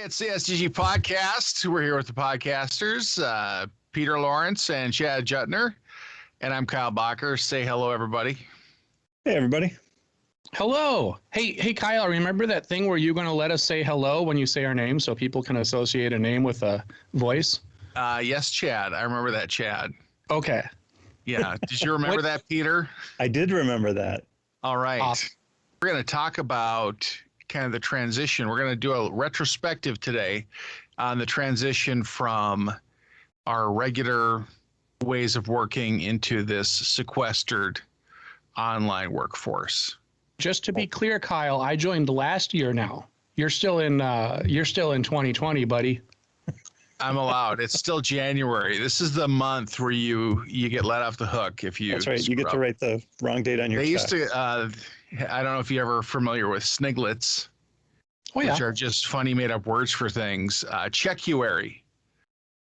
It's the SDG podcast. We're here with the podcasters, Peter Lawrence and Chad Jutner, and I'm Kyle Bacher. Say hello, everybody. Hey, everybody. Hello. Hey, Kyle, remember that thing where you're going to let us say hello when you say our name so people can associate a name with a voice? Yes, Chad. I remember that, Chad. Okay. Yeah. Did you remember that, Peter? I did remember that. All right. Awesome. We're going to talk about kind of the transition. We're going to do a retrospective today on the transition from our regular ways of working into this sequestered online workforce. Just to be clear, Kyle, I joined last year now. You're still in 2020, buddy. I'm allowed. It's still January. This is the month where you get let off the hook if you. That's right. You get to write the wrong date on your check. They used to. I don't know if you're ever familiar with sniglets, which are just funny made up words for things. Checkuary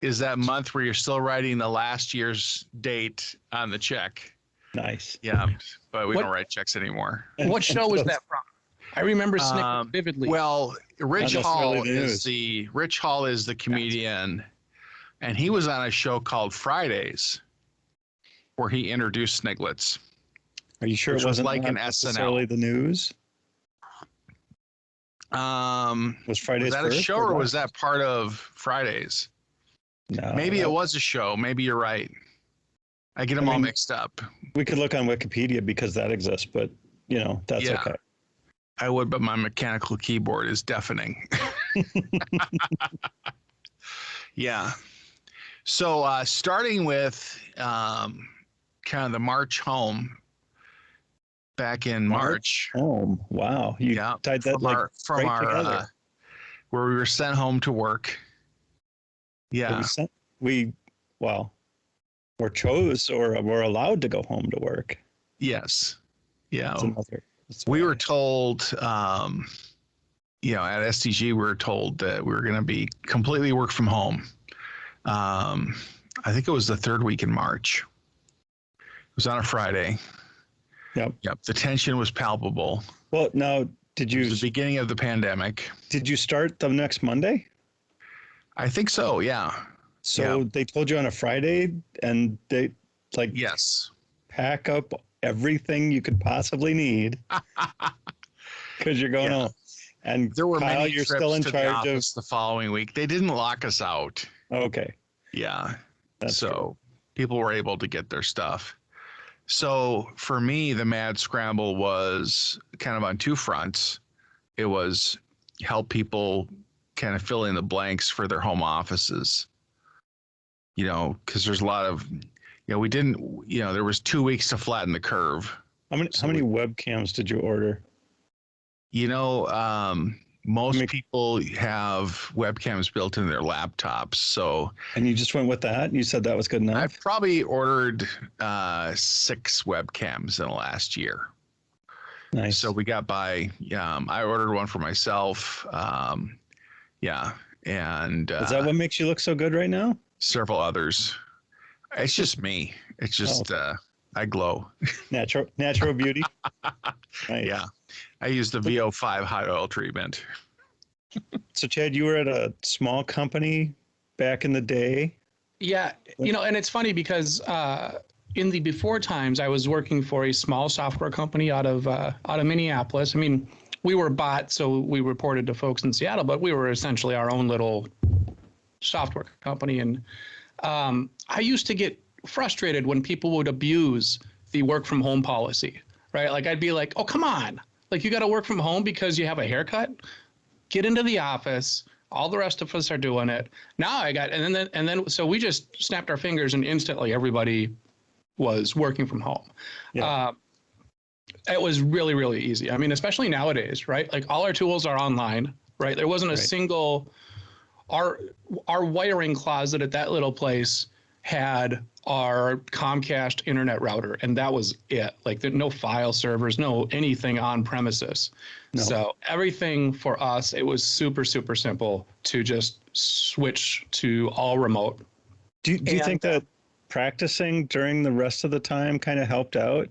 is that month where you're still writing the last year's date on the check. Nice. Yeah, but we don't write checks anymore. What show was that from? I remember Sniglets vividly. Well, Rich Hall is the Gotcha. comedian, and he was on a show called Fridays, where he introduced sniglets. Are you sure Which it wasn't was like an necessarily SNL. the news? Was Fridays Was that a first, show or was that part of Fridays? No. Maybe it was a show. Maybe you're right. I get them all mixed up. We could look on Wikipedia because that exists, but that's Yeah. okay. I would, but my mechanical keyboard is deafening. Yeah. So starting with kind of the march home back in March. Home. Wow. You tied that from our together. where we were sent home to work. Yeah. We're chose or we're allowed to go home to work. Yes. Yeah. We were told, at SDG, we were told that we were going to be completely work from home. I think it was the third week in March. It was on a Friday. Yep. The tension was palpable. Well, now, It was the beginning of the pandemic. did you start the next Monday? I think so. Yeah. So they told you on a Friday and they Yes. pack up everything you could possibly need because you're going home. And There were Kyle, many you're trips still in to the charge office the following week. They didn't lock us out. Okay. Yeah. That's so people were able to get their stuff. So for me, the mad scramble was kind of on two fronts. It was help people kind of fill in the blanks for their home offices, because there's a lot of, we didn't, there was 2 weeks to flatten the curve. How many webcams did you order? Most people have webcams built in their laptops. And you just went with that? You said that was good enough? I've probably ordered 6 webcams in the last year. Nice. So we got by. I ordered one for myself. And is that what makes you look so good right now? Several others. It's just me. It's just I glow. Natural beauty. Nice. Yeah. I use the VO5 hot oil treatment. So Chad, you were at a small company back in the day. Yeah, and it's funny because in the before times, I was working for a small software company out of Minneapolis. I mean, we were bought, so we reported to folks in Seattle, but we were essentially our own little software company. And I used to get frustrated when people would abuse the work from home policy, right? Like I'd be like, oh, come on. Like you got to work from home because you have a haircut? Get into the office. All the rest of us are doing it. Now so we just snapped our fingers and instantly everybody was working from home. Yeah. It was really, really easy. I mean, especially nowadays, right? Like all our tools are online, right? There wasn't a single, our wiring closet at that little place had our Comcast internet router, and that was it. Like no file servers, no anything on premises. No. So everything for us, it was super, super simple to just switch to all remote. Do you think that practicing during the rest of the time kind of helped out?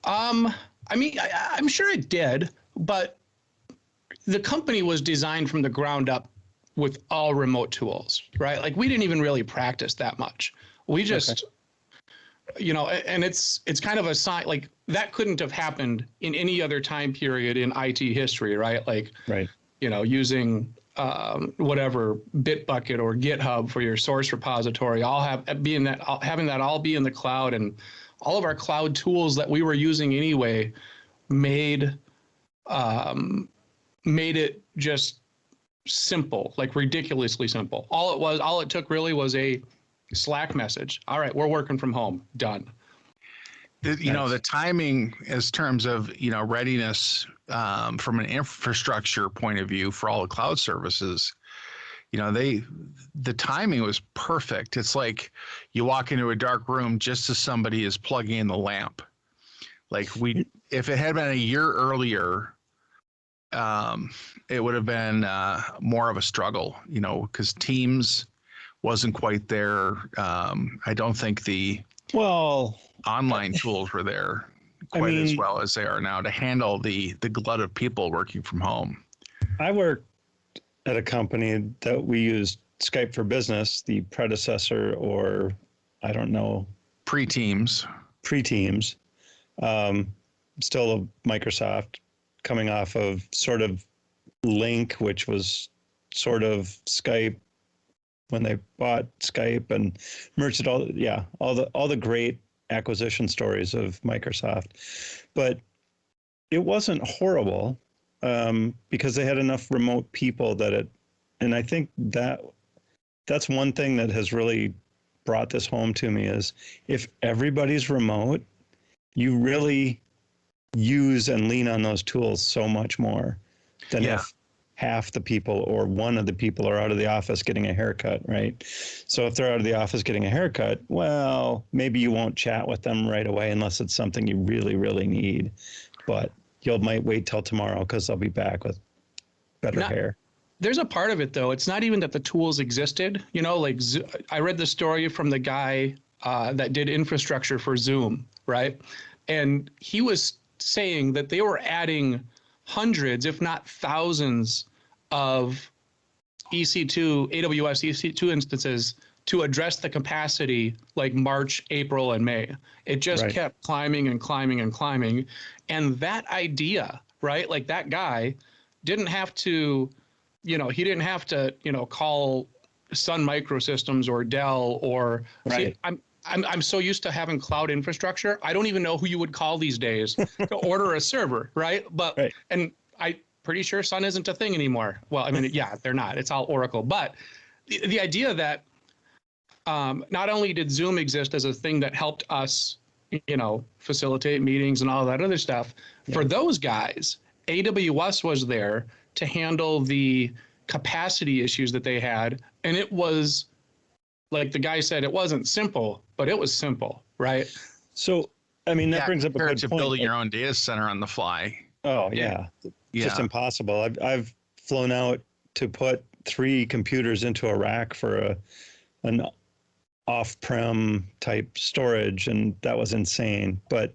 I mean, I'm sure it did, but the company was designed from the ground up with all remote tools, right? Like we didn't even really practice that much. We just, you know, and it's kind of a sign, like that couldn't have happened in any other time period in IT history, right? Like, Right. you know, using whatever Bitbucket or GitHub for your source repository, having that all be in the cloud, and all of our cloud tools that we were using anyway made it just simple, like ridiculously simple. All it took really was a Slack message. All right, we're working from home. Done. You know, the timing as terms of, you know, readiness from an infrastructure point of view for all the cloud services, you know, the timing was perfect. It's like you walk into a dark room just as somebody is plugging in the lamp. Like if it had been a year earlier, it would have been more of a struggle, you know, because Teams wasn't quite there. I don't think the online tools were there quite as well as they are now to handle the glut of people working from home. I worked at a company that we used Skype for Business, the predecessor, or I don't know, pre-Teams. Still a Microsoft, coming off of sort of Link, which was sort of Skype when they bought Skype and merged it all. Yeah, all the great acquisition stories of Microsoft, but it wasn't horrible because they had enough remote people and I think that's one thing that has really brought this home to me is if everybody's remote, you really use and lean on those tools so much more than if half the people or one of the people are out of the office getting a haircut, right? So if they're out of the office getting a haircut, well, maybe you won't chat with them right away unless it's something you really, really need. But you might wait till tomorrow because they'll be back with better hair. There's a part of it, though. It's not even that the tools existed. You know, like I read the story from the guy that did infrastructure for Zoom, right? And he was saying that they were adding hundreds, if not thousands, of AWS EC2 instances to address the capacity like March, April, and May. It just kept climbing and climbing and climbing. And that idea, right? Like that guy didn't have to, he didn't have to, call Sun Microsystems or Dell or see, I'm so used to having cloud infrastructure. I don't even know who you would call these days to order a server, right? But and I'm pretty sure Sun isn't a thing anymore. Well, I mean, yeah, they're not. It's all Oracle. But the idea that not only did Zoom exist as a thing that helped us, facilitate meetings and all that other stuff, for those guys, AWS was there to handle the capacity issues that they had, and it was. Like the guy said, it wasn't simple, but it was simple, right? So, I mean, that brings up a good point. Building your own data center on the fly. Oh, yeah. Just impossible. I've flown out to put 3 computers into a rack for an off-prem type storage, and that was insane. But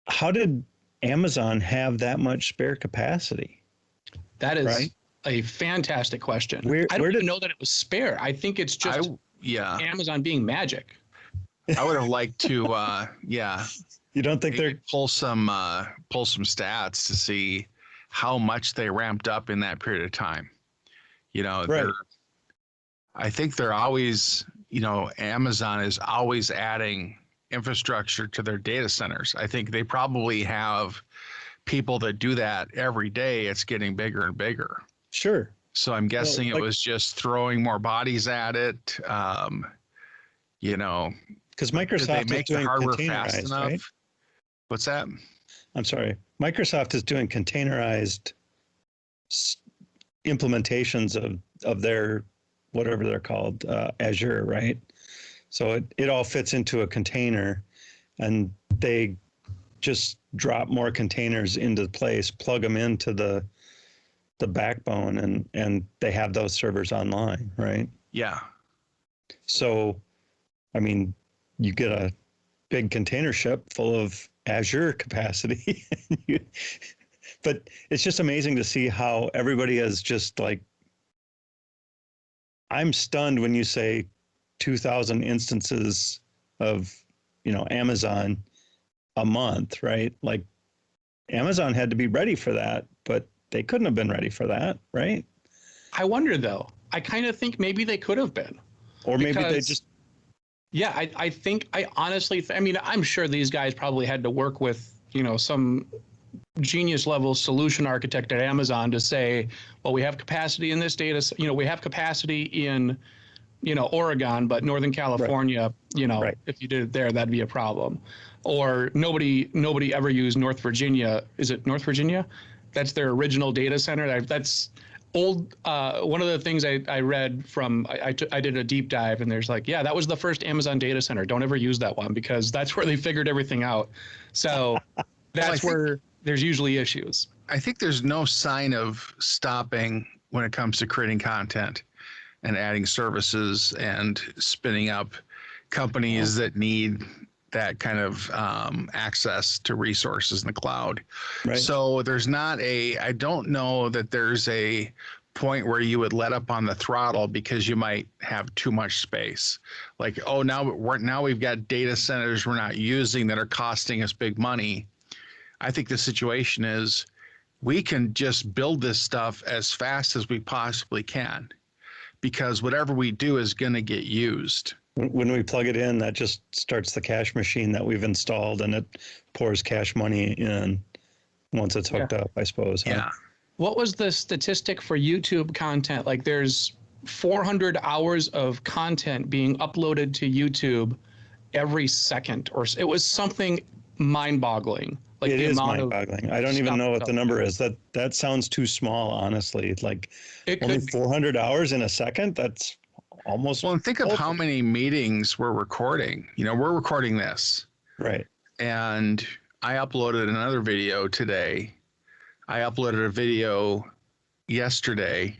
how did Amazon have that much spare capacity? That is a fantastic question. I don't even know that it was spare. I think it's just Amazon being magic. I would have liked to, You don't think they're pull some stats to see how much they ramped up in that period of time? I think they're always, Amazon is always adding infrastructure to their data centers. I think they probably have people that do that every day. It's getting bigger and bigger. Sure. So I'm guessing it was just throwing more bodies at it. Because Microsoft they make is doing the hardware fast containerized, enough. right? What's that? I'm sorry. Microsoft is doing containerized implementations of their, whatever they're called, Azure, right? So it all fits into a container, and they just drop more containers into place, plug them into the backbone, and they have those servers online, right? Yeah. So, I mean, you get a big container ship full of Azure capacity. But it's just amazing to see how everybody is just like, I'm stunned when you say 2,000 instances of, Amazon a month, right? Like Amazon had to be ready for that, but they couldn't have been ready for that, right? I wonder though. I kind of think maybe they could have been. Or maybe they just. Yeah, I think, I honestly, I mean, I'm sure these guys probably had to work with, some genius level solution architect at Amazon to say, well, we have capacity in this data, we have capacity in, Oregon, but Northern California, Right. if you did it there, that'd be a problem. Or nobody ever used North Virginia. Is it North Virginia? That's their original data center. That's old. One of the things I read from, I did a deep dive, and there's like, yeah, that was the first Amazon data center. Don't ever use that one because that's where they figured everything out. So that's where there's usually issues. I think there's no sign of stopping when it comes to creating content and adding services and spinning up companies that need that kind of access to resources in the cloud. Right. So I don't know that there's a point where you would let up on the throttle because you might have too much space. Like, oh, now we've got data centers we're not using that are costing us big money. I think the situation is we can just build this stuff as fast as we possibly can because whatever we do is going to get used. When we plug it in, that just starts the cash machine that we've installed, and it pours cash money in once it's hooked up, I suppose. Huh? Yeah. What was the statistic for YouTube content? Like there's 400 hours of content being uploaded to YouTube every second, or it was something mind-boggling. Like it is mind-boggling. I don't even know what the number is. That sounds too small, honestly. Like only 400 hours in a second? That's almost. Well, and think of how many meetings we're recording. We're recording this. Right. And I uploaded another video today. I uploaded a video yesterday.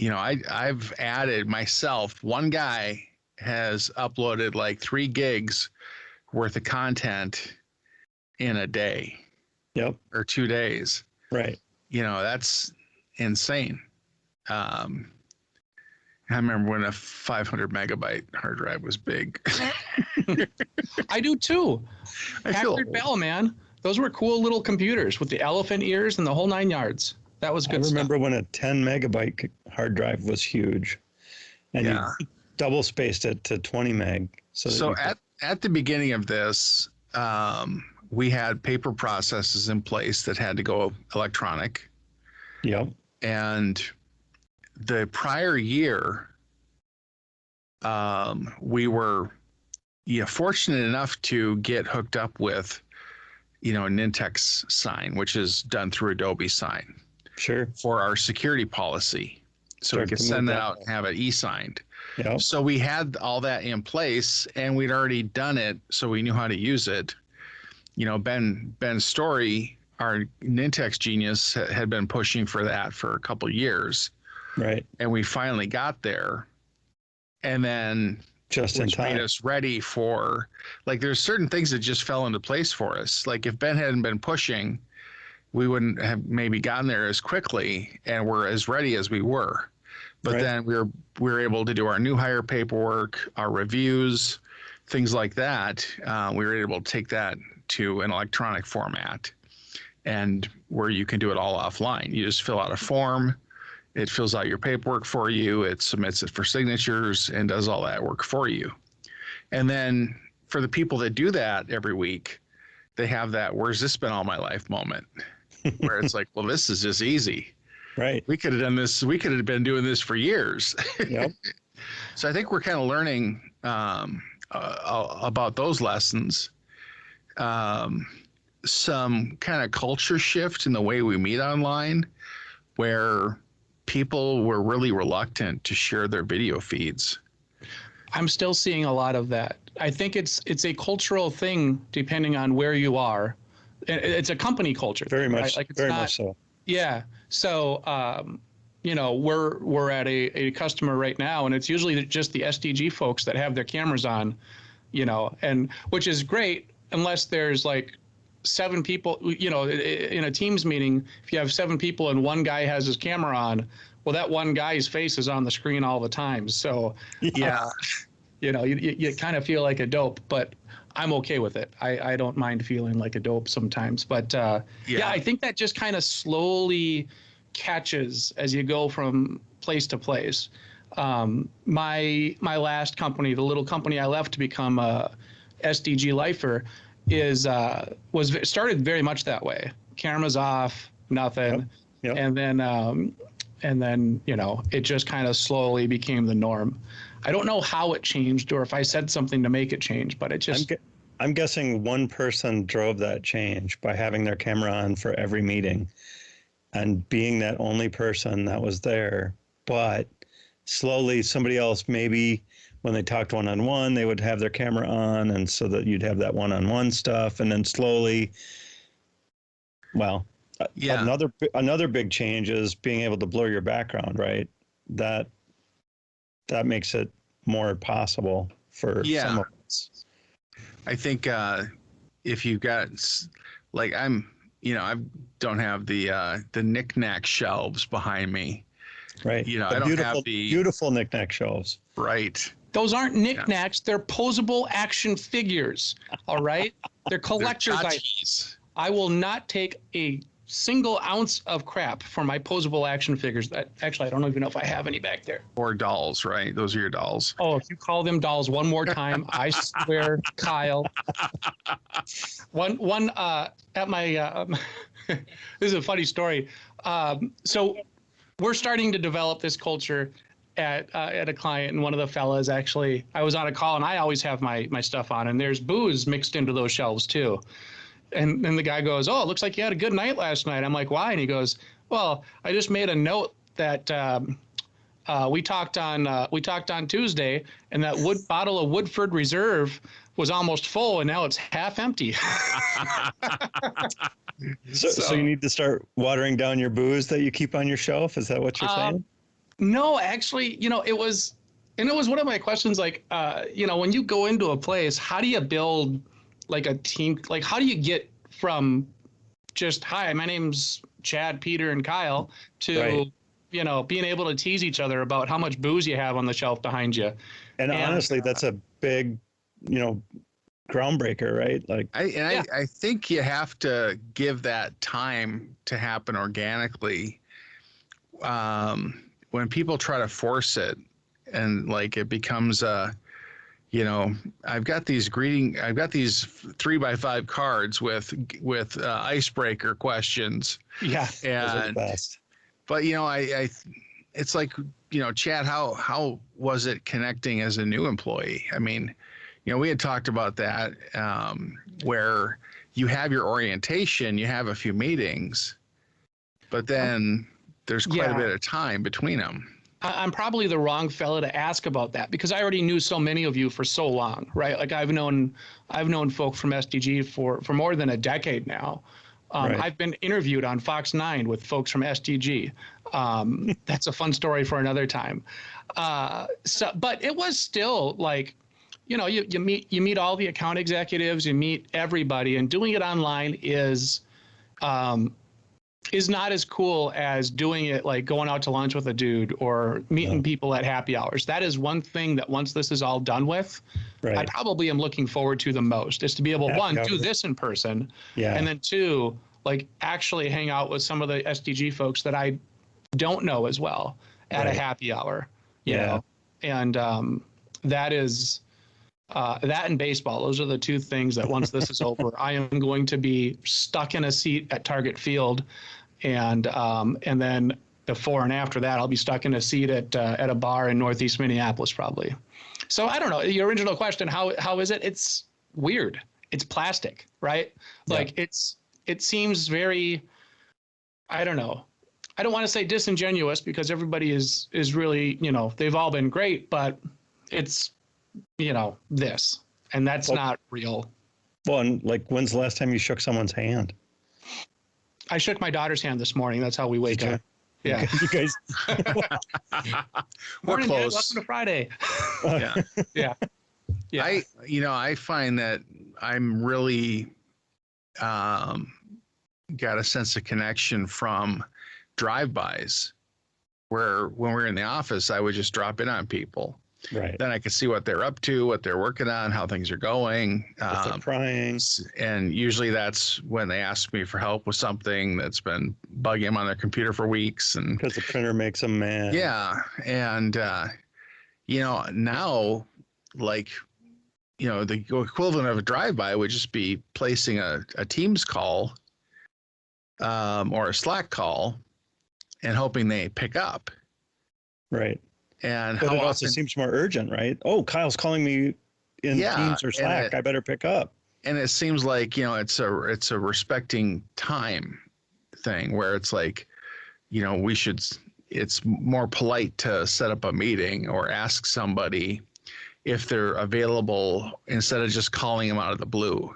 I've added myself. One guy has uploaded like 3 gigs worth of content in a day. Yep. Or 2 days. Right. That's insane. I remember when a 500 megabyte hard drive was big. I do too. Packard Bell, man. Those were cool little computers with the elephant ears and the whole 9 yards. That was good I remember stuff. when a 10 megabyte hard drive was huge, and you double spaced it to 20 meg. So at the beginning of this, we had paper processes in place that had to go electronic. Yep. And the prior year, we were fortunate enough to get hooked up with a Nintex sign, which is done through Adobe Sign. Sure. For our security policy. So we could send that out and have it e-signed. Yep. So we had all that in place and we'd already done it, so we knew how to use it. Ben Story, our Nintex genius, had been pushing for that for a couple of years. Right. And we finally got there. And then just in time, made us ready for, like, there's certain things that just fell into place for us. Like if Ben hadn't been pushing, we wouldn't have maybe gotten there as quickly and we're as ready as we were. But then we were able to do our new hire paperwork, our reviews, things like that. We were able to take that to an electronic format, and where you can do it all offline. You just fill out a form. It fills out your paperwork for you. It submits it for signatures and does all that work for you. And then for the people that do that every week, they have that "where's this been all my life" moment where it's like, well, this is just easy. Right. We could have done this. We could have been doing this for years. Yep. So I think we're kind of learning about those lessons. Some kind of culture shift in the way we meet online, where people were really reluctant to share their video feeds. I'm still seeing a lot of that. I think it's a cultural thing depending on where you are. It's a company culture. Very much, right? Like it's very not, much so. Yeah. So, we're at a customer right now, and it's usually just the SDG folks that have their cameras on, and which is great unless there's like 7 people, in a Teams meeting, if you have 7 people and one guy has his camera on, well, that one guy's face is on the screen all the time. So, Yeah. you kind of feel like a dope, but I'm okay with it. I don't mind feeling like a dope sometimes. But yeah, I think that just kind of slowly catches as you go from place to place. My last company, the little company I left to become a SDG lifer, started very much that way. Cameras off, nothing, Yep. and then it just kind of slowly became the norm. I don't know how it changed or if I said something to make it change, but it just. I'm guessing one person drove that change by having their camera on for every meeting and being that only person that was there. But slowly somebody else, maybe when they talked one-on-one, they would have their camera on, and so that you'd have that one-on-one stuff. And then slowly, another big change is being able to blur your background, right? That makes it more possible for some of us. I think if you've got, like, I don't have the knick-knack shelves behind me. Right. I don't have the beautiful knick-knack shelves. Right. Those aren't knickknacks. They're posable action figures. All right. They're collector's items. I will not take a single ounce of crap for my posable action figures. Actually, I don't even know if I have any back there. Or dolls, right? Those are your dolls. Oh, if you call them dolls one more time, I swear, Kyle. One at my this is a funny story. So we're starting to develop this culture at a client, and one of the fellas, actually, I was on a call, and I always have my stuff on, and there's booze mixed into those shelves too. And then the guy goes, "Oh, it looks like you had a good night last night." I'm like, "Why?" And he goes, "Well, I just made a note that we talked on Tuesday, and that bottle of Woodford Reserve was almost full, and now it's half empty." So you need to start watering down your booze that you keep on your shelf. Is that what you're saying? No, actually, it was one of my questions. Like, when you go into a place, how do you build like a team? Like, how do you get from just, "Hi, my name's Chad, Peter, and Kyle," to being able to tease each other about how much booze you have on the shelf behind you? And honestly, that's a big, groundbreaker, right? Like, I think you have to give that time to happen organically. When people try to force it, and like it becomes I've got these 3x5 cards with icebreaker questions. Yeah, those are the best. But it's like, Chad, how was it connecting as a new employee? I mean, we had talked about that, where you have your orientation, you have a few meetings, but then there's quite a bit of time between them. I'm probably the wrong fella to ask about that, because I already knew so many of you for so long, right? Like I've known folk from SDG for more than a decade now. Right. I've been interviewed on Fox 9 with folks from SDG. That's a fun story for another time. But it was still like, you meet all the account executives, you meet everybody, and doing it online is not as cool as doing it like going out to lunch with a dude or meeting people at happy hours. That is one thing that once this is all done with, I probably am looking forward to the most, is to be able, one, do this in person, and then two, like actually hang out with some of the SDG folks that I don't know as well at a happy hour, you know? And that is, that and baseball, those are the two things that once this is over, I am going to be stuck in a seat at Target Field, and then before and after that, I'll be stuck in a seat at a bar in Northeast Minneapolis probably. So I don't know. Your original question, how is it? It's weird. It's plastic, right? Like it seems very, I don't know. I don't want to say disingenuous, because everybody is really, they've all been great, but it's, this, and that's not real. Well, and like, when's the last time you shook someone's hand? I shook my daughter's hand this morning. That's how we wake up. Yeah. You guys. We're close. Dad, welcome to Friday. Yeah. I find that I'm really got a sense of connection from drive-bys, where when we were in the office, I would just drop in on people. Right. Then I could see what they're up to, what they're working on, how things are going. If they're crying. And usually that's when they ask me for help with something that's been bugging them on their computer for weeks. And Because the printer makes them mad. yeah. And, now, like, the equivalent of a drive-by would just be placing a Teams call or a Slack call and hoping they pick up. Right. And but how it also often, seems more urgent, right? Oh, Kyle's calling me in Teams or Slack. I better pick up. and it seems like, it's a respecting time thing where it's like, it's more polite to set up a meeting or ask somebody if they're available instead of just calling them out of the blue.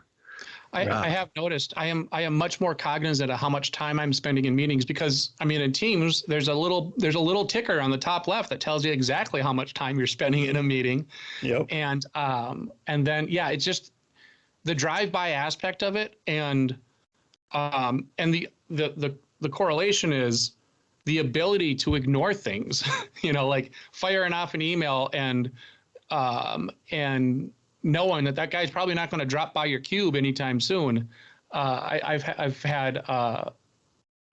I have noticed I am much more cognizant of how much time I'm spending in meetings because in Teams there's a little ticker on the top left that tells you exactly how much time you're spending in a meeting. Yep. And then it's just the drive-by aspect of it, and the correlation is the ability to ignore things, like firing off an email and knowing that guy's probably not going to drop by your cube anytime soon. I've had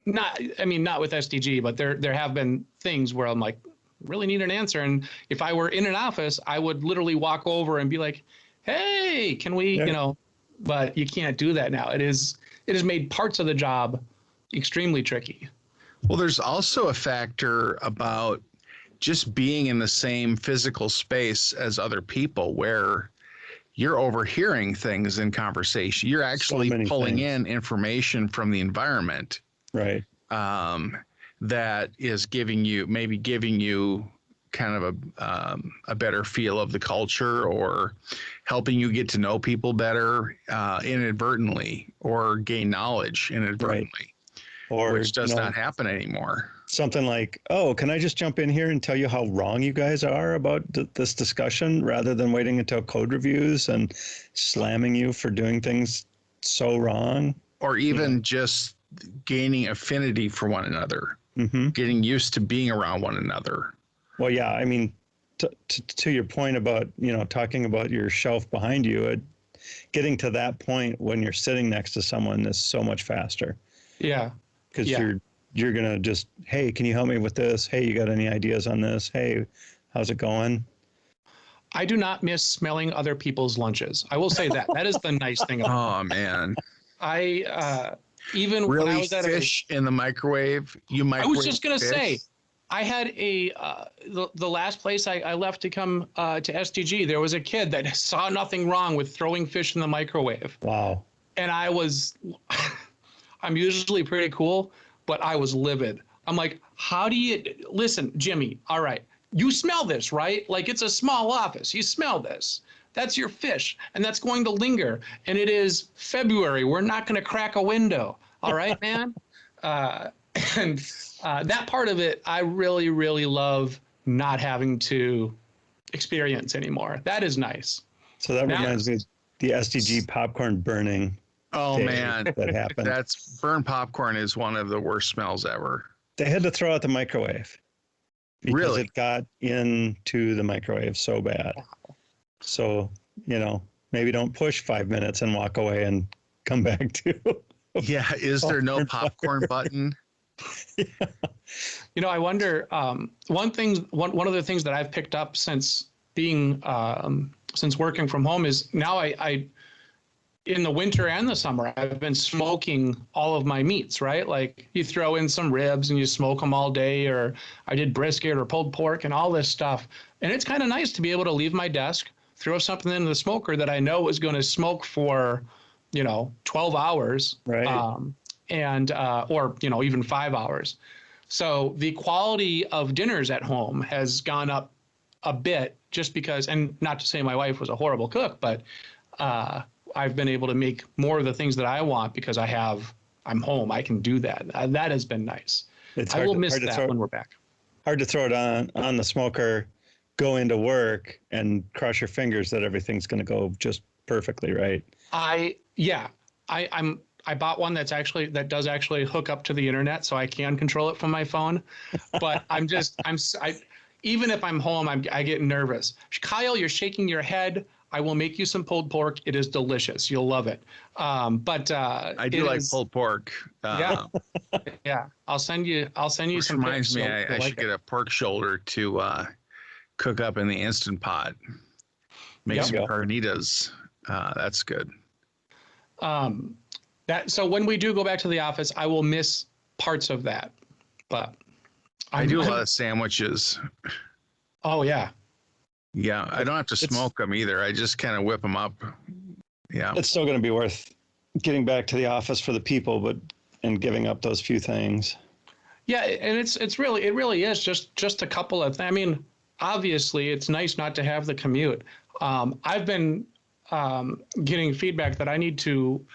not with SDG, but there have been things where I'm like, really need an answer. And if I were in an office, I would literally walk over and be like, hey, can we, but you can't do that now. It has made parts of the job extremely tricky. Well, there's also a factor about just being in the same physical space as other people where you're overhearing things in conversation. You're actually pulling in information from the environment. Right. That is giving you kind of a better feel of the culture or helping you get to know people better inadvertently or gain knowledge inadvertently. Right. Or, which does not happen anymore. Something like, oh, can I just jump in here and tell you how wrong you guys are about this discussion rather than waiting until code reviews and slamming you for doing things so wrong? Or even just gaining affinity for one another, getting used to being around one another. Well, yeah, to your point about, talking about your shelf behind you, getting to that point when you're sitting next to someone is so much faster. Yeah. Because you're going to just, hey, can you help me with this? Hey, you got any ideas on this? Hey, how's it going? I do not miss smelling other people's lunches. I will say that. That is the nice thing about it. Oh, man. Even really when I was at fish in the microwave? I was just going to say, I had the last place I left to come to SDG, there was a kid that saw nothing wrong with throwing fish in the microwave. Wow. And I'm usually pretty cool, but I was livid. I'm like, listen, Jimmy, all right, you smell this, right? Like it's a small office. You smell this. That's your fish, and that's going to linger. And it is February. We're not going to crack a window. All right, man? And that part of it, I really, really love not having to experience anymore. That is nice. So that reminds me of the SDG popcorn burning. Oh man, that happened. Burnt popcorn is one of the worst smells ever. They had to throw out the microwave because it got into the microwave so bad. So, maybe don't push 5 minutes and walk away and come back to. Yeah, is there no popcorn button? Yeah. I wonder. One of the things that I've picked up since being since working from home is now I in the winter and the summer, I've been smoking all of my meats, right? Like you throw in some ribs and you smoke them all day, or I did brisket or pulled pork and all this stuff. And it's kind of nice to be able to leave my desk, throw something into the smoker that I know is going to smoke for, 12 hours. Right. Or even 5 hours. So the quality of dinners at home has gone up a bit just because, and not to say my wife was a horrible cook, but I've been able to make more of the things that I want because I'm home. I can do that. That has been nice. I will miss that when we're back. Hard to throw it on the smoker, go into work and cross your fingers that everything's going to go just perfectly right. I'm bought one that does actually hook up to the internet, so I can control it from my phone. But even if I'm home, I get nervous. Kyle, you're shaking your head. I will make you some pulled pork. It is delicious. You'll love it. I do like pulled pork. Yeah, yeah. I'll send you Which some. reminds me, You'll I like should get a pork shoulder to cook up in the Instant Pot. Make some carnitas. That's good. So when we do go back to the office, I will miss parts of that, but I do a lot of sandwiches. Oh yeah. Yeah, I don't have to smoke them either. I just kind of whip them up. Yeah, it's still going to be worth getting back to the office for the people, and giving up those few things. Yeah, and it really is just a couple of things. I mean, obviously, it's nice not to have the commute. I've been getting feedback that I need to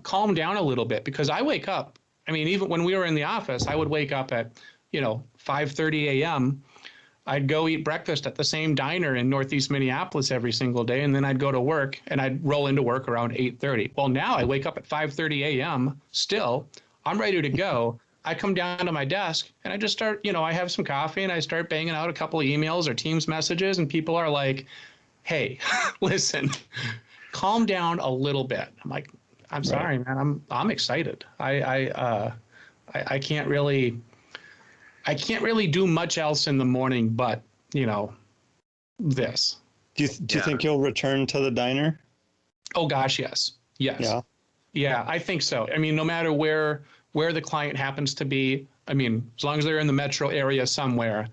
calm down a little bit, because I wake up. I mean, even when we were in the office, I would wake up at 5:30 a.m. I'd go eat breakfast at the same diner in Northeast Minneapolis every single day, and then I'd go to work, and I'd roll into work around 8:30. Well, now I wake up at 5:30 a.m. still. I'm ready to go. I come down to my desk, and I just start, I have some coffee, and I start banging out a couple of emails or Teams messages, and people are like, hey, listen, calm down a little bit. I'm like, I'm sorry, man. I'm excited. I can't really do much else in the morning, but this. Do you think you'll return to the diner? Oh gosh, yes. Yeah, I think so. I mean, no matter where the client happens to be, I mean, as long as they're in the metro area somewhere,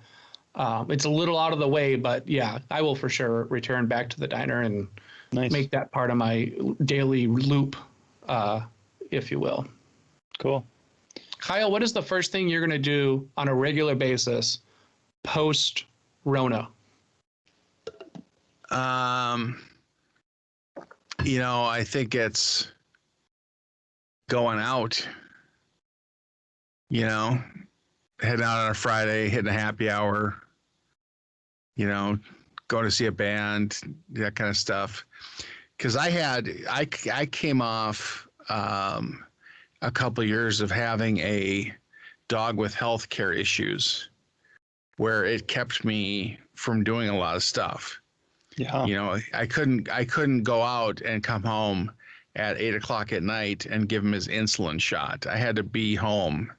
it's a little out of the way, but yeah, I will for sure return back to the diner and make that part of my daily loop, if you will. Cool. Kyle, what is the first thing you're going to do on a regular basis post Rona? I think it's going out, heading out on a Friday, hitting a happy hour, going to see a band, that kind of stuff. Because I came off a couple of years of having a dog with health care issues, where it kept me from doing a lot of stuff. Yeah. I couldn't go out and come home at 8:00 at night and give him his insulin shot. I had to be home.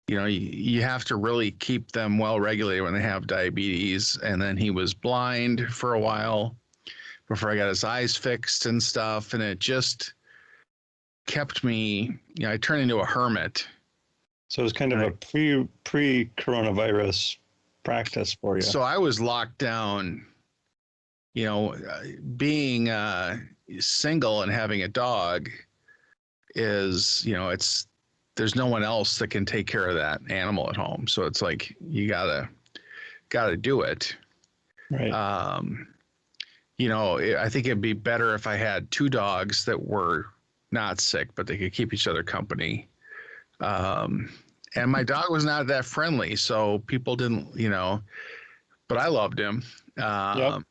You have to really keep them well regulated when they have diabetes. And then he was blind for a while before I got his eyes fixed and stuff. And it just kept me, I turned into a hermit. So it was kind of a pre-coronavirus practice for you. So I was locked down, being single and having a dog is, there's no one else that can take care of that animal at home. So it's like, you gotta do it. Right. I think it'd be better if I had two dogs that were not sick, but they could keep each other company. And my dog was not that friendly, so people didn't, but I loved him. Yep.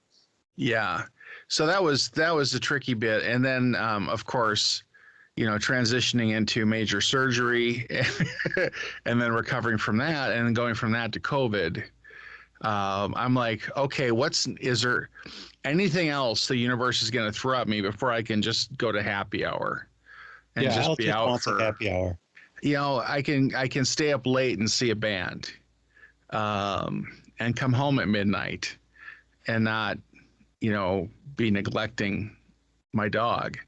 Yeah. So that was the tricky bit. And then, of course, transitioning into major surgery and then recovering from that and then going from that to COVID. I'm like, okay, is there anything else the universe is going to throw at me before I can just go to happy hour and just be out for happy hour? I can stay up late and see a band, and come home at midnight and not, be neglecting my dog.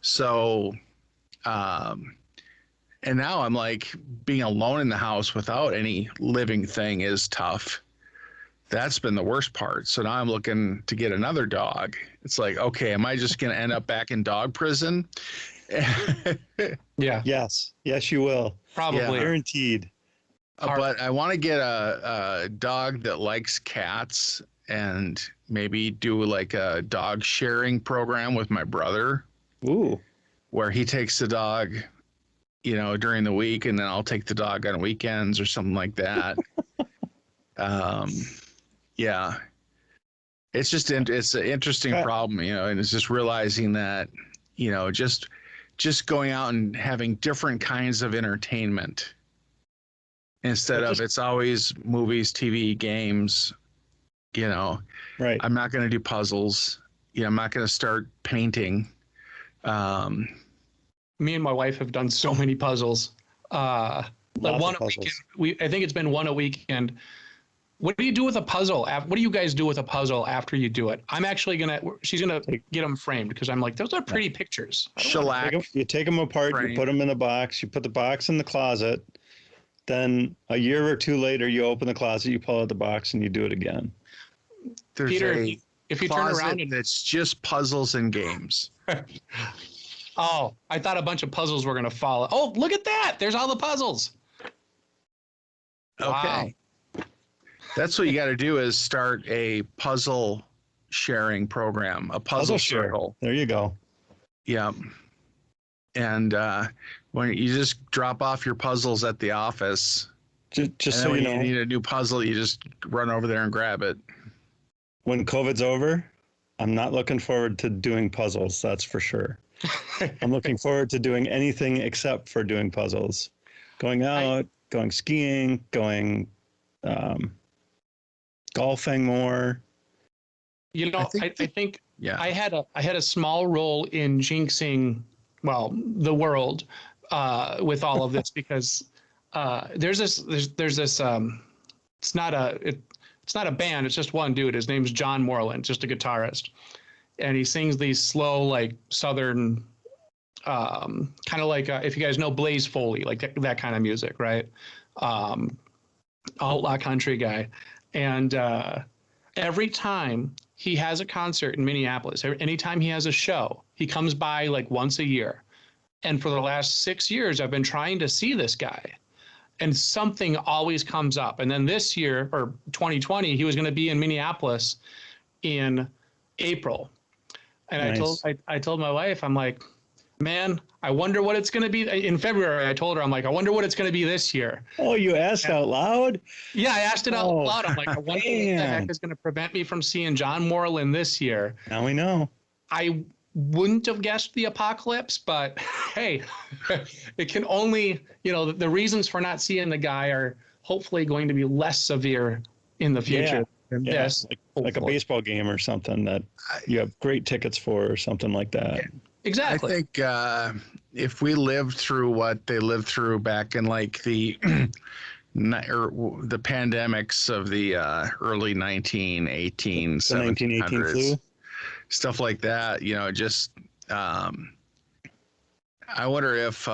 So, and now I'm like, being alone in the house without any living thing is tough. That's been the worst part. So now I'm looking to get another dog. It's like, okay, am I just going to end up back in dog prison? Yeah. Yes, you will. Probably. Yeah. Guaranteed. But I want to get a dog that likes cats and maybe do like a dog sharing program with my brother. Ooh. Where he takes the dog, during the week, and then I'll take the dog on weekends or something like that. Yeah. It's just, it's an interesting problem, and it's just realizing that, just just going out and having different kinds of entertainment instead of it's always movies, TV, games. Right. I'm not going to do puzzles. I'm not going to start painting. Me and my wife have done so many puzzles. Like one a weekend. I think it's been one a weekend. What do you do with a puzzle? What do you guys do with a puzzle after you do it? I'm actually she's gonna get them framed because I'm like, those are pretty pictures. Shellac. You take them apart, you put them in a box, you put the box in the closet. Then a year or two later, you open the closet, you pull out the box, and you do it again. There's Peter, if you turn around and it's just puzzles and games. Oh, I thought a bunch of puzzles were gonna fall. Oh, look at that! There's all the puzzles. Okay. Wow. That's what you got to do is start a puzzle sharing program, a puzzle circle. There you go. Yeah. And when you just drop off your puzzles at the office, just so when you know, you need a new puzzle, you just run over there and grab it. When COVID's over, I'm not looking forward to doing puzzles. That's for sure. I'm looking forward to doing anything except for doing puzzles. Going out, going skiing, going golfing more. I think I had a small role in jinxing, the world with all of this because there's this it's not a band, it's just one dude. His name's John Moreland, just a guitarist, and he sings these slow, like southern, kind of like if you guys know Blaze Foley, like that kind of music, right? Outlaw country guy. And every time he has a concert in Minneapolis, anytime he has a show, he comes by like once a year. And for the last 6 years, I've been trying to see this guy. And something always comes up. And then this year, or 2020, he was going to be in Minneapolis in April. And nice. I told my wife, I'm like, man, I wonder what it's going to be. In February, I told her, I'm like, I wonder what it's going to be this year. Oh, you asked out loud? Yeah, I asked it out loud. I'm like, I wonder what the heck is going to prevent me from seeing John Moreland this year. Now we know. I wouldn't have guessed the apocalypse, but hey, it can only, the reasons for not seeing the guy are hopefully going to be less severe in the future. Yeah. Yes, like a baseball game or something that you have great tickets for or something like that. Yeah. Exactly. I think if we lived through what they lived through back in like the pandemics of the early 1918, 1700s, stuff like that, just I wonder if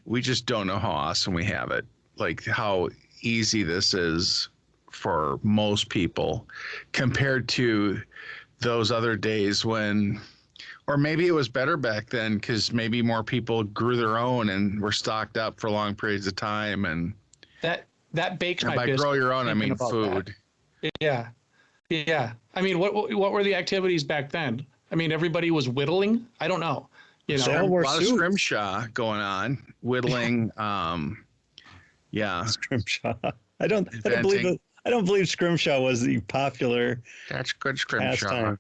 we just don't know how awesome we have it, like how easy this is for most people compared to those other days when. Or maybe it was better back then because maybe more people grew their own and were stocked up for long periods of time. And that bakes my by grow your own, I mean food. That. Yeah. I mean, what were the activities back then? I mean, everybody was whittling. I don't know. A lot of scrimshaw going on, whittling. Scrimshaw. I don't believe scrimshaw was the popular. That's good scrimshaw. Pastime.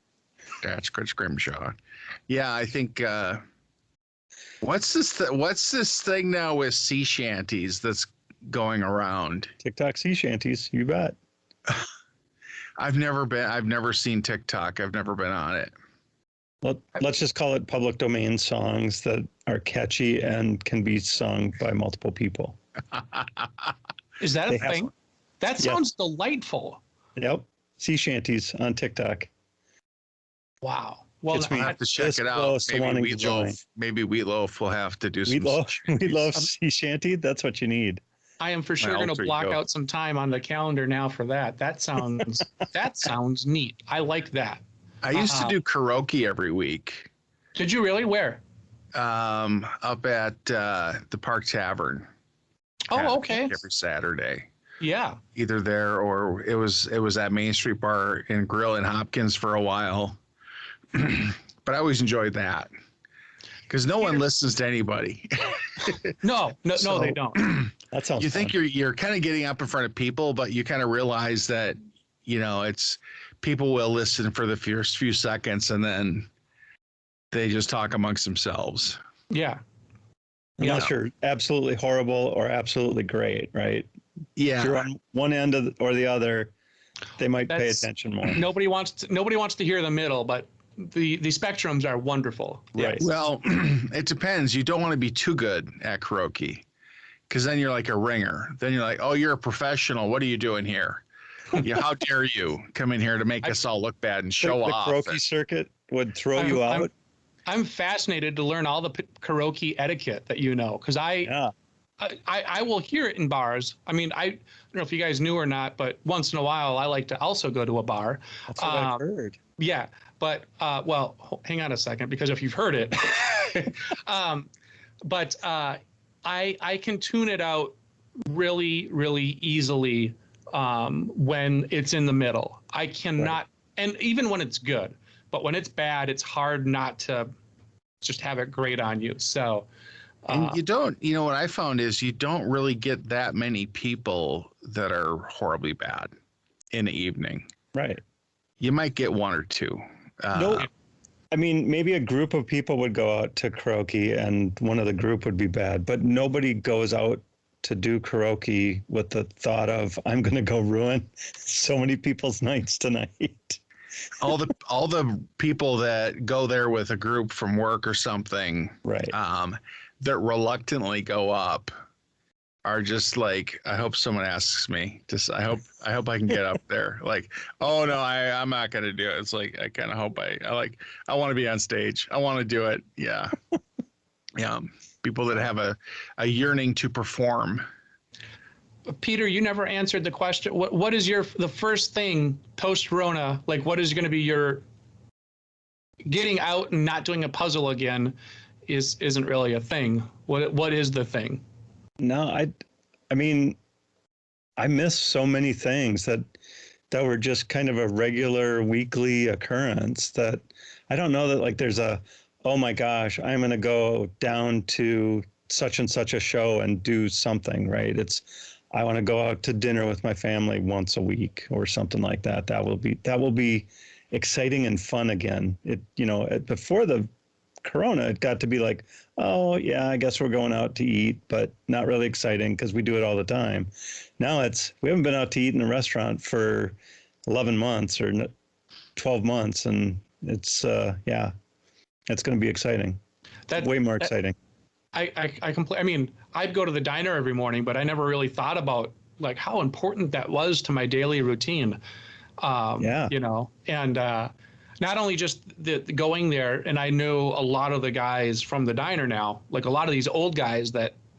That's good scrimshaw. Yeah, I think what's this thing now with sea shanties that's going around? TikTok sea shanties, you bet. I've never seen TikTok. I've never been on it. Let's just call it public domain songs that are catchy and can be sung by multiple people. Is that a thing? That sounds delightful. Yep. Sea shanties on TikTok. Wow. Well, we'll have to check it out. Maybe Wheatloaf will have to do some. Wheatloaf sea shanty. That's what you need. I am for sure going to block out some time on the calendar now for that. That sounds neat. I like that. I used to do karaoke every week. Did you really? Where? Up at the Park Tavern. Oh, okay. Every Saturday. Yeah. Either there or it was at Main Street Bar and Grill in Hopkins for a while. But I always enjoyed that because no one listens to anybody. No, they don't. That sounds. You think you're kind of getting up in front of people, but you kind of realize that it's people will listen for the first few seconds and then they just talk amongst themselves. Yeah. Unless you're absolutely horrible or absolutely great, right? Yeah. If you're on one end or the other, they might pay attention more. Nobody wants to hear the middle, but the spectrums are wonderful. Right. Yes. Well, it depends. You don't want to be too good at karaoke, because then you're like a ringer. Then you're like, oh, you're a professional. What are you doing here? How dare you come in here to make us all look bad and show off? The karaoke circuit would throw you out. I'm fascinated to learn all the karaoke etiquette that you know, because I will hear it in bars. I mean, I don't know if you guys knew or not, but once in a while I like to also go to a bar. That's what I've heard. Yeah, but well, hang on a second, because if you've heard it, but I can tune it out really, really easily when it's in the middle. I cannot, and even when it's good. But when it's bad, it's hard not to just have it grate on you. So, and what I found is you don't really get that many people that are horribly bad in the evening. Right. You might get one or two. No, I mean, maybe a group of people would go out to karaoke and one of the group would be bad, but nobody goes out to do karaoke with the thought of, I'm going to go ruin so many people's nights tonight. all the people that go there with a group from work or something, right, that reluctantly go up are just like, I hope someone asks me. Just I hope I can get up there. Like, oh no, I'm not gonna do it. It's like I kind of hope I want to be on stage. I want to do it. Yeah, yeah. People that have a yearning to perform. Peter, you never answered the question. What is the first thing post Rona? Like, what is going to be your getting out and not doing a puzzle again? Isn't really a thing. What is the thing? No, I mean, I miss so many things that were just kind of a regular weekly occurrence that I don't know that like there's oh my gosh, I'm going to go down to such and such a show and do something, right? I want to go out to dinner with my family once a week or something like that. That will be exciting and fun again. Before the Corona, it got to be like, oh yeah, I guess we're going out to eat, but not really exciting because we do it all the time. Now we haven't been out to eat in a restaurant for 11 months or 12 months. And it's going to be exciting. Way more exciting. I mean, I'd go to the diner every morning, but I never really thought about like how important that was to my daily routine. And not only just the going there, and I know a lot of the guys from the diner now, like a lot of these old guys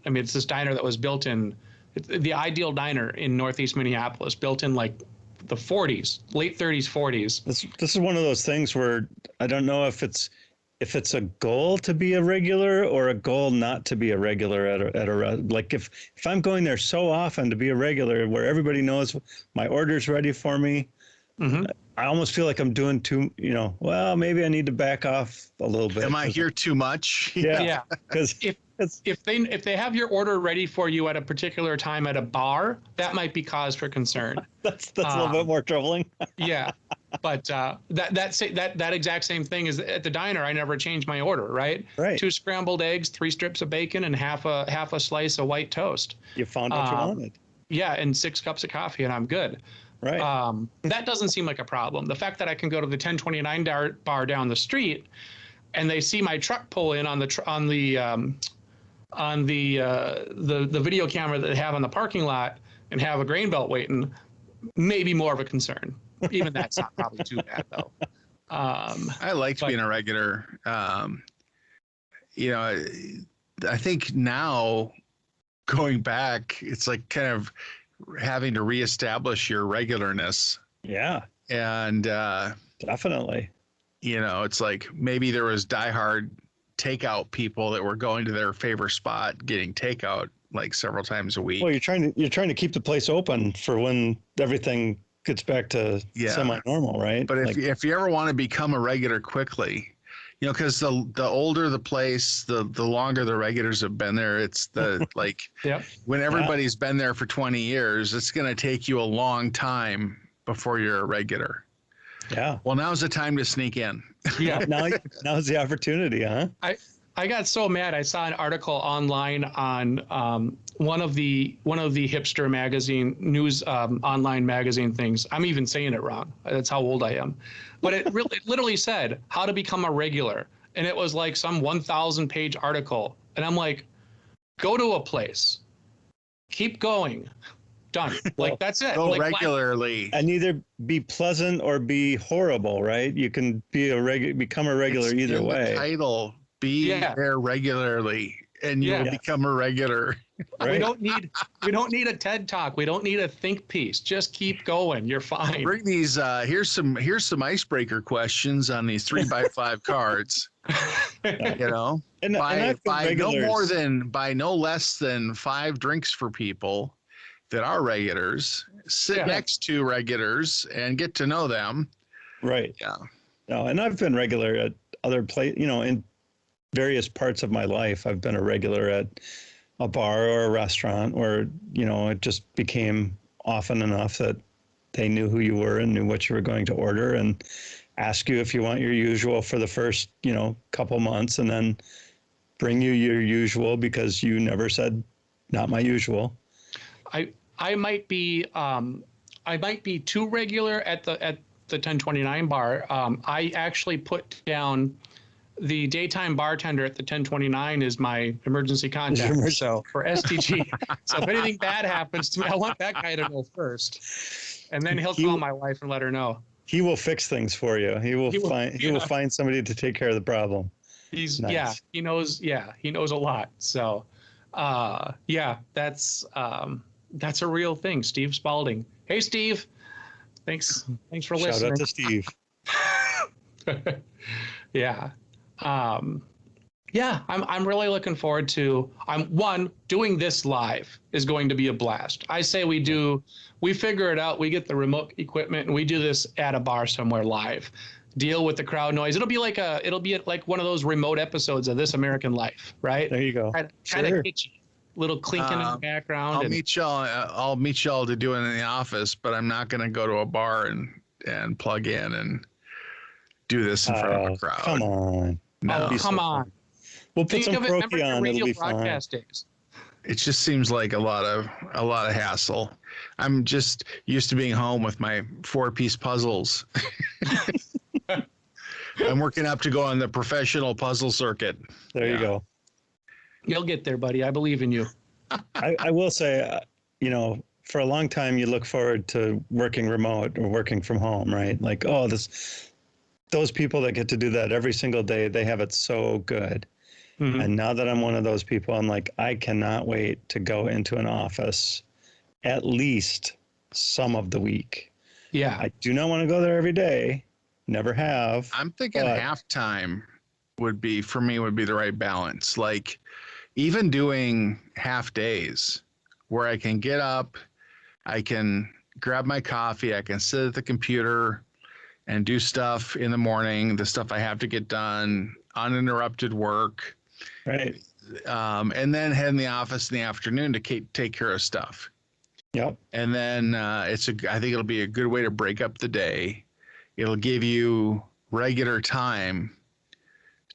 it's this diner that was built in the Ideal Diner in Northeast Minneapolis, built in like the 40s, late 30s, 40s. This is one of those things where I don't know if it's a goal to be a regular or a goal not to be a regular at a like if I'm going there so often to be a regular where everybody knows my order's ready for me, I almost feel like I'm doing too, well, maybe I need to back off a little bit. Am I here too much? Yeah. Because if they have your order ready for you at a particular time at a bar, that might be cause for concern. That's a little bit more troubling. Yeah. But that exact same thing is at the diner. I never change my order, right? Right. 2 scrambled eggs, 3 strips of bacon, and half a slice of white toast. You found what you wanted. Yeah, and 6 cups of coffee, and I'm good. Right. That doesn't seem like a problem. The fact that I can go to the 1029 bar down the street, and they see my truck pull in on the video camera that they have on the parking lot and have a grain belt waiting, maybe more of a concern. Even that's not probably too bad though. I liked being a regular. I think now going back, it's like kind of having to reestablish your regularness. Yeah. And definitely. It's like maybe there was diehard takeout people that were going to their favorite spot getting takeout like several times a week. Well, you're trying to keep the place open for when everything gets back to semi-normal, right? But if you ever want to become a regular quickly, because the older the place, the longer the regulars have been there. It's like when everybody's been there for 20 years, it's going to take you a long time before you're a regular. Yeah. Well, now's the time to sneak in. Yeah. Now's the opportunity, huh? I got so mad. I saw an article online on one of the hipster magazine news online magazine things. I'm even saying it wrong. That's how old I am. But it literally said how to become a regular, and it was like some 1,000 page article. And I'm like, go to a place, keep going, done. Like that's it. Go Like, regularly. And either be pleasant or be horrible, right? You can be become a regular It's either in the way. title, be Yeah. there regularly, and you will Yeah. become a regular. Right? we don't need a TED talk. We don't need a think piece. Just keep going. You're fine. Bring these. Here's some icebreaker questions on these 3x5 cards. You know, And by I've been by no less than 5 drinks for people that are regulars. Sit Yeah. next to regulars and get to know them. right. Yeah. No, and I've been regular at other places, in various parts of my life. I've been a regular at a bar or a restaurant where, it just became often enough that they knew who you were and knew what you were going to order and ask you if you want your usual for the first, couple months, and then bring you your usual because you never said not my usual. I might be too regular at the 1029 bar. I actually put down the daytime bartender at the 1029 is my emergency contact. So for SDG, so if anything bad happens to me, I want that guy to know first, and then he'll call my wife and let her know. He will fix things for you. He will find somebody to take care of the problem. He's Nice. he knows a lot. So that's a real thing. Steve Spalding. Hey Steve. Thanks for Shout listening. out to Steve. Yeah. I'm really looking forward to doing this live is going to be a blast. I say we figure it out, we get the remote equipment and we do this at a bar somewhere live. Deal with the crowd noise. It'll be like one of those remote episodes of This American Life, right? There you go. Kind Sure. of kitschy. Little clinking in the background. I'll meet y'all to do it in the office, but I'm not going to go to a bar and plug in and do this in front of a crowd. Come on. No. Come on. We'll put Think some of it. Remember croaky your on. It'll radio be fine. broadcast days. It just seems like a lot of hassle. I'm just used to being home with my 4-piece puzzles. I'm working up to go on the professional puzzle circuit. There you go. You'll get there, buddy. I believe in you. I will say, for a long time, you look forward to working remote or working from home, right? Like, those people that get to do that every single day, they have it so good. Mhm. And now that I'm one of those people, I'm like, I cannot wait to go into an office at least some of the week. Yeah. I do not want to go there every day. Never have. I'm thinking halftime would be the right balance. Like even doing half days where I can get up, I can grab my coffee, I can sit at the computer and do stuff in the morning, the stuff I have to get done, uninterrupted work. Right. And then head in the office in the afternoon to take care of stuff. Yep. And then I think it'll be a good way to break up the day. It'll give you regular time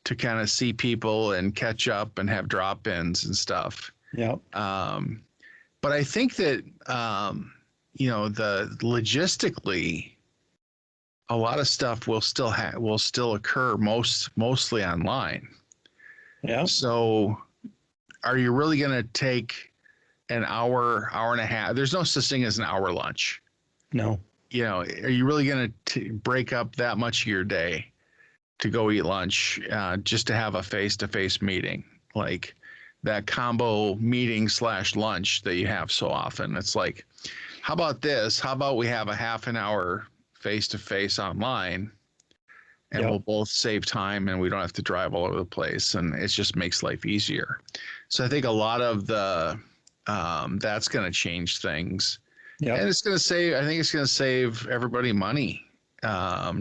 to kind of see people and catch up and have drop-ins and stuff. Yep. But I think that the logistically, a lot of stuff will still occur mostly online. Yeah. So, are you really going to take an hour and a half? There's no such thing as an hour lunch. No. Are you really going to break up that much of your day to go eat lunch just to have a face-to-face meeting? Like that combo meeting / lunch that you have so often. It's like, how about this? How about we have a half an hour face-to-face online and we'll both save time and we don't have to drive all over the place, and it just makes life easier. So I think a lot of that's going to change things. Yeah. And I think it's going to save everybody money.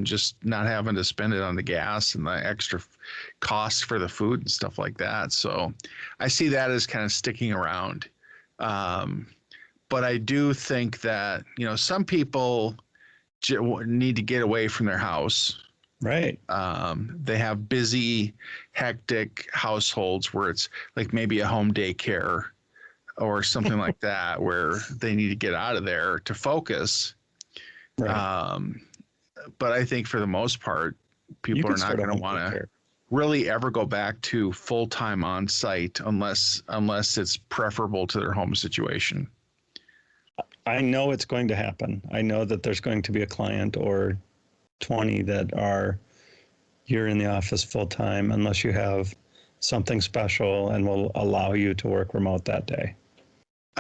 Just not having to spend it on the gas and the extra costs for the food and stuff like that. So I see that as kind of sticking around. But I do think that, some people need to get away from their house Right. They have busy, hectic households where it's like maybe a home daycare or something like that, where they need to get out of there to focus. Right. But I think for the most part, people are not going to want to really ever go back to full-time on site unless it's preferable to their home situation. I know it's going to happen. I know that there's going to be a client or 20 that are, you're in the office full time unless you have something special and will allow you to work remote that day.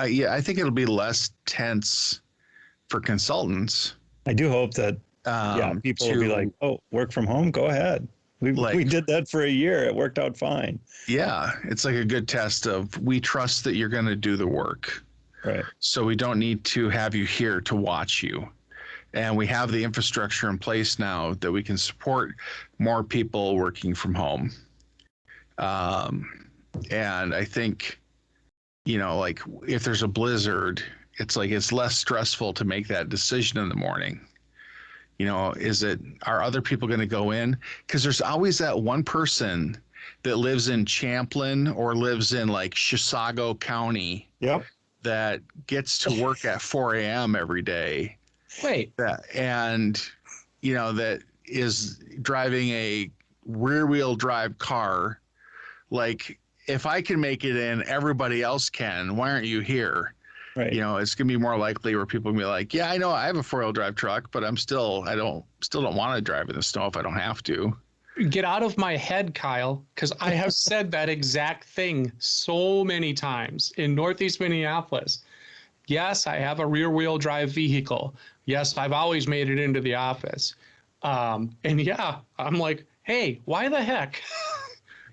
Yeah, I think it'll be less tense for consultants. I do hope that people will be like, oh, work from home, go ahead. We did that for a year. It worked out fine. Yeah, it's like a good test of, we trust that you're going to do the work. Right. So we don't need to have you here to watch you. And we have the infrastructure in place now that we can support more people working from home. And I think, like if there's a blizzard, it's like it's less stressful to make that decision in the morning. Are other people going to go in? Because there's always that one person that lives in Champlin or lives in like Chisago County. Yep. That gets to work at 4 a.m. every day. Wait. That is driving a rear-wheel drive car. Like, if I can make it in, everybody else can. Why aren't you here? Right. It's gonna be more likely where people will be like, yeah, I know I have a 4-wheel drive truck, but I don't want to drive in the snow if I don't have to. Get out of my head, Kyle, because I have said that exact thing so many times in Northeast Minneapolis. Yes, I have a rear-wheel drive vehicle. Yes, I've always made it into the office. And yeah, I'm like, hey, why the heck?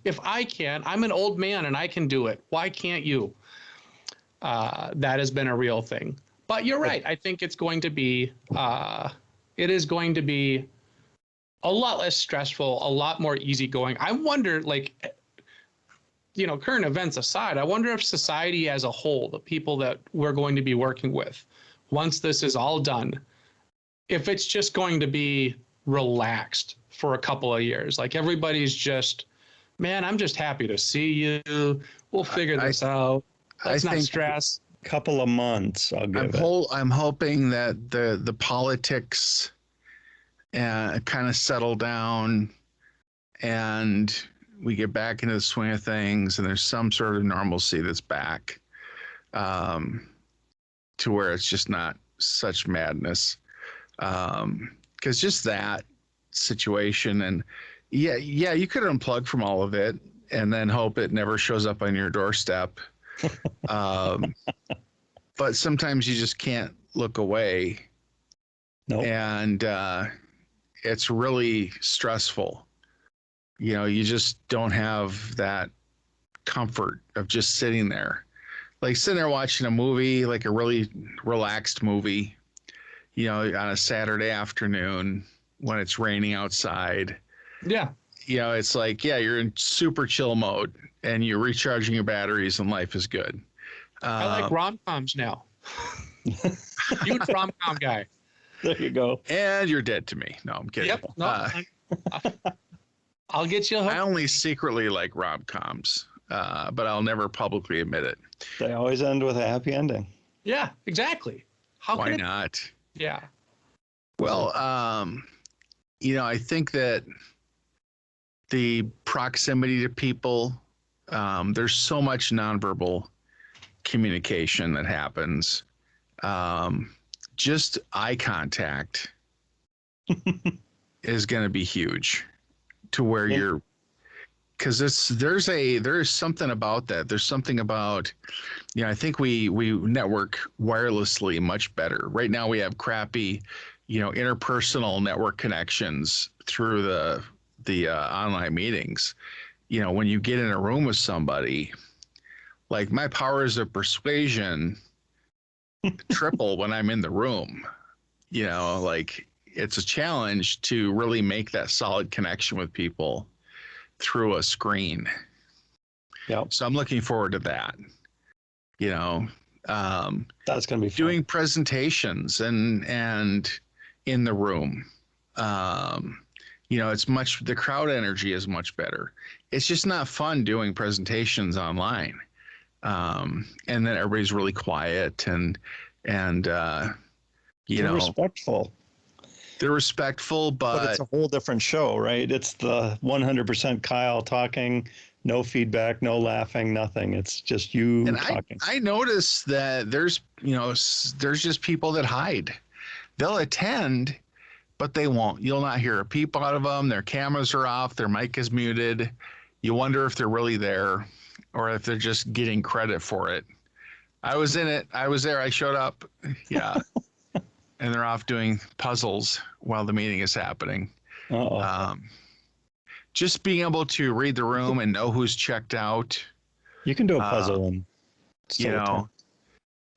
If I can, I'm an old man and I can do it. Why can't you? That has been a real thing. But you're right. I think it's going to be, it is going to be a lot less stressful, a lot more easygoing. I wonder, current events aside, I wonder if society as a whole, the people that we're going to be working with, once this is all done, if it's just going to be relaxed for a couple of years, like everybody's just, man, I'm just happy to see you. We'll figure this out. Let's not stress. Couple of months, I'll give it. I'm hoping that the politics kind of settle down and we get back into the swing of things and there's some sort of normalcy that's back to where it's just not such madness. Because just that situation and yeah, you could unplug from all of it and then hope it never shows up on your doorstep. But sometimes you just can't look away. Nope. And it's really stressful. You just don't have that comfort of just sitting there. Like sitting there watching a movie, like a really relaxed movie, on a Saturday afternoon when it's raining outside. Yeah. It's like, yeah, you're in super chill mode and you're recharging your batteries and life is good. I like rom-coms now. Huge rom-com guy. There you go. And you're dead to me. No, I'm kidding. Yep. No, I'll get you hooked. I only secretly like rom-coms, but I'll never publicly admit it. They always end with a happy ending. Yeah, exactly. Why not? Yeah. Well, I think that the proximity to people, there's so much nonverbal communication that happens. Just eye contact is going to be huge to where you're, because there's something about that. There's something about, I think we network wirelessly much better. Right now we have crappy, interpersonal network connections through the online meetings. When you get in a room with somebody, like my powers of persuasion triple when I'm in the room. Like it's a challenge to really make that solid connection with people through a screen. Yeah. So I'm looking forward to that. That's going to be fun. Doing presentations and in the room. the crowd energy is much better. It's just not fun doing presentations online. And then everybody's really quiet and They're respectful. they're respectful, But it's a whole different show, right? It's the 100% Kyle talking, no feedback, no laughing, nothing. It's just you talking. I noticed that there's just people that hide. They'll attend, but they won't. You'll not hear a peep out of them. Their cameras are off. Their mic is muted. You wonder if they're really there or if they're just getting credit for it. I was in it. I was there. I showed up. Yeah. And they're off doing puzzles while the meeting is happening. Just being able to read the room and know who's checked out. You can do a puzzle and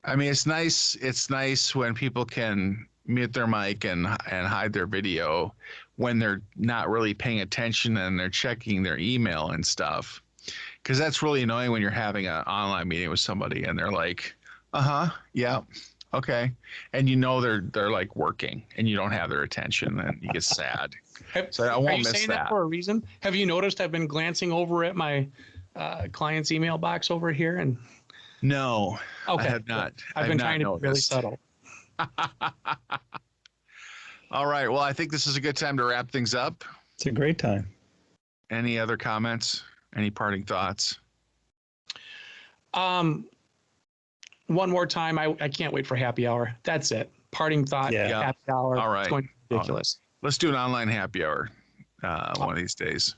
I mean, it's nice. It's nice when people can mute their mic and hide their video when they're not really paying attention and they're checking their email and stuff. Because that's really annoying when you're having an online meeting with somebody and they're like, yeah, okay, and they're like working and you don't have their attention and you get sad. So I won't miss that. For a reason? Have you noticed I've been glancing over at my client's email box over here and? No, okay. I have not. I've been trying to be really subtle. All right. Well, I think this is a good time to wrap things up. It's a great time. Any other comments? Any parting thoughts? One more time. I can't wait for happy hour. That's it. Parting thought. Yeah. Happy hour. All right. It's going to be ridiculous. Let's do an online happy hour one of these days.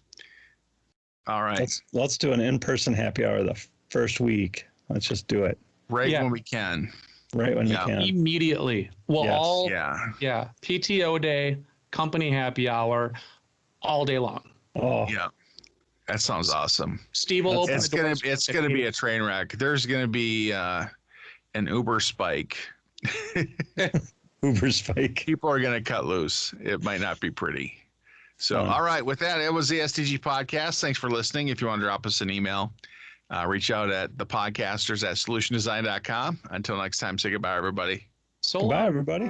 All right. Let's do an in-person happy hour the first week. Let's just do it. When we can. Right when we can. Immediately. We'll all PTO day, company happy hour, all day long. Oh yeah. That sounds awesome. Steve will open the doors. It's gonna be a train wreck. There's gonna be an Uber spike. Uber spike. People are gonna cut loose. It might not be pretty. So, all right. With that, it was the SDG podcast. Thanks for listening. If you want to drop us an email, reach out at thepodcasters@solutiondesign.com. Until next time, say goodbye, everybody. Goodbye, everybody.